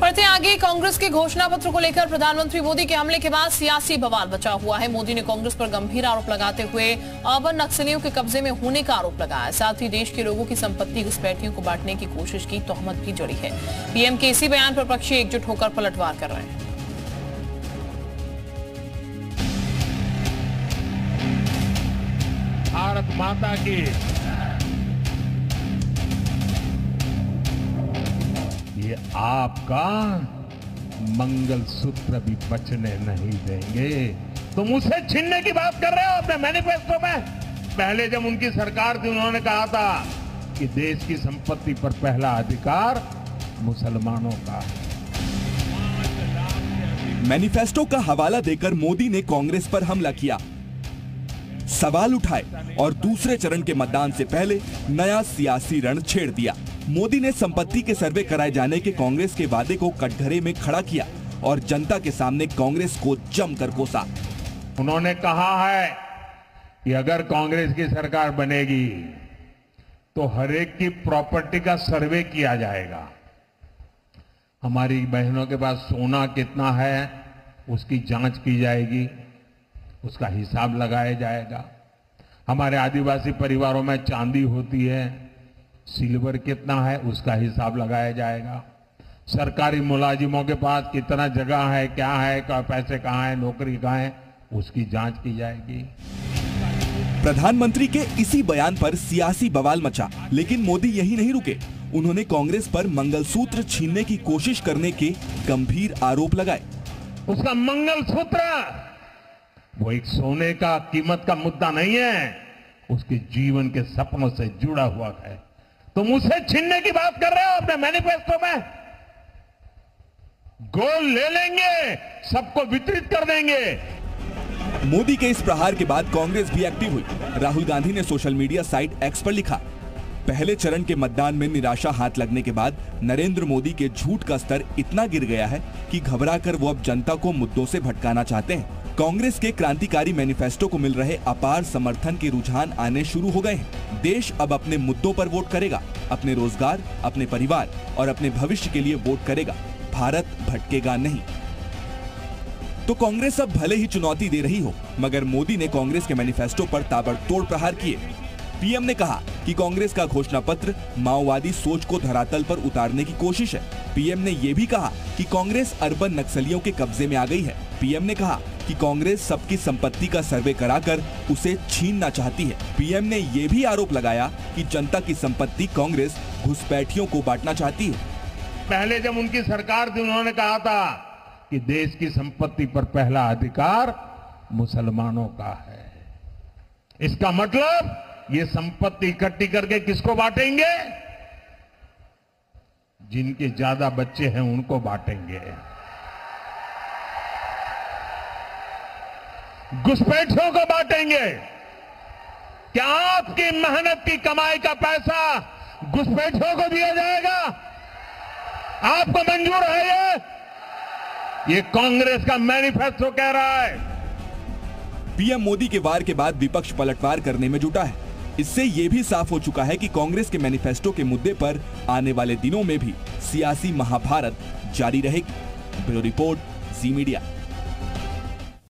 बढ़ते आगे, कांग्रेस के घोषणा पत्र को लेकर प्रधानमंत्री मोदी के हमले के बाद सियासी बवाल मचा हुआ है। मोदी ने कांग्रेस पर गंभीर आरोप लगाते हुए अर्बन नक्सलियों के कब्जे में होने का आरोप लगाया। साथ ही देश के लोगों की संपत्ति घुसपैठियों को बांटने की कोशिश की तोहमत भी जड़ी है। पीएम के इसी बयान पर पक्षी एकजुट होकर पलटवार कर रहे हैं। भारत माता की ये आपका मंगलसूत्र भी बचने नहीं देंगे। तुम उसे छीनने की बात कर रहे हो अपने मैनिफेस्टो में। पहले जब उनकी सरकार थी उन्होंने कहा था कि देश की संपत्ति पर पहला अधिकार मुसलमानों का है। मैनिफेस्टो का हवाला देकर मोदी ने कांग्रेस पर हमला किया, सवाल उठाए और दूसरे चरण के मतदान से पहले नया सियासी रण छेड़ दिया। मोदी ने संपत्ति के सर्वे कराए जाने के कांग्रेस के वादे को कटघरे में खड़ा किया और जनता के सामने कांग्रेस को जमकर कोसा। उन्होंने कहा है कि अगर कांग्रेस की सरकार बनेगी तो हर एक की प्रॉपर्टी का सर्वे किया जाएगा। हमारी बहनों के पास सोना कितना है उसकी जांच की जाएगी, उसका हिसाब लगाया जाएगा। हमारे आदिवासी परिवारों में चांदी होती है, सिल्वर कितना है उसका हिसाब लगाया जाएगा। सरकारी मुलाजिमों के पास कितना जगह है, क्या है, पैसे कहाँ है, नौकरी कहाँ है, उसकी जांच की जाएगी। प्रधानमंत्री के इसी बयान पर सियासी बवाल मचा, लेकिन मोदी यही नहीं रुके। उन्होंने कांग्रेस पर मंगलसूत्र छीनने की कोशिश करने के गंभीर आरोप लगाए। उसका मंगलसूत्र वो एक सोने का कीमत का मुद्दा नहीं है, उसके जीवन के सपनों से जुड़ा हुआ है। तुम उसे छीनने की बात कर रहे हो अपने मैनिफेस्टो में। गोल्ड ले लेंगे, सबको वितरित कर देंगे। मोदी के इस प्रहार के बाद कांग्रेस भी एक्टिव हुई। राहुल गांधी ने सोशल मीडिया साइट एक्स पर लिखा, पहले चरण के मतदान में निराशा हाथ लगने के बाद नरेंद्र मोदी के झूठ का स्तर इतना गिर गया है कि घबराकर वो अब जनता को मुद्दों से भटकाना चाहते हैं। कांग्रेस के क्रांतिकारी मैनिफेस्टो को मिल रहे अपार समर्थन के रुझान आने शुरू हो गए हैं। देश अब अपने मुद्दों पर वोट करेगा, अपने रोजगार, अपने परिवार और अपने भविष्य के लिए वोट करेगा। भारत भटकेगा नहीं। तो कांग्रेस अब भले ही चुनौती दे रही हो, मगर मोदी ने कांग्रेस के मैनिफेस्टो पर ताबड़तोड़ प्रहार किए। पीएम ने कहा कि कांग्रेस का घोषणा पत्र माओवादी सोच को धरातल पर उतारने की कोशिश है। पीएम ने यह भी कहा कि कांग्रेस अर्बन नक्सलियों के कब्जे में आ गई है। पीएम ने कहा कि कांग्रेस सबकी संपत्ति का सर्वे कराकर उसे छीनना चाहती है। पीएम ने यह भी आरोप लगाया कि जनता की संपत्ति कांग्रेस घुसपैठियों को बांटना चाहती है। पहले जब उनकी सरकार थी उन्होंने कहा था कि देश की संपत्ति पर पहला अधिकार मुसलमानों का है। इसका मतलब ये संपत्ति इकट्ठी करके किसको बांटेंगे? जिनके ज्यादा बच्चे हैं उनको बांटेंगे। घुसपैठियों को बांटेंगे। क्या आपकी मेहनत की कमाई का पैसा घुसपैठियों को दिया जाएगा? आपको मंजूर है? ये कांग्रेस का मैनिफेस्टो कह रहा है। पीएम मोदी के वार के बाद विपक्ष पलटवार करने में जुटा है। इससे ये भी साफ हो चुका है कि कांग्रेस के मैनिफेस्टो के मुद्दे पर आने वाले दिनों में भी सियासी महाभारत जारी रहेगी। ब्यूरो रिपोर्ट, जी मीडिया।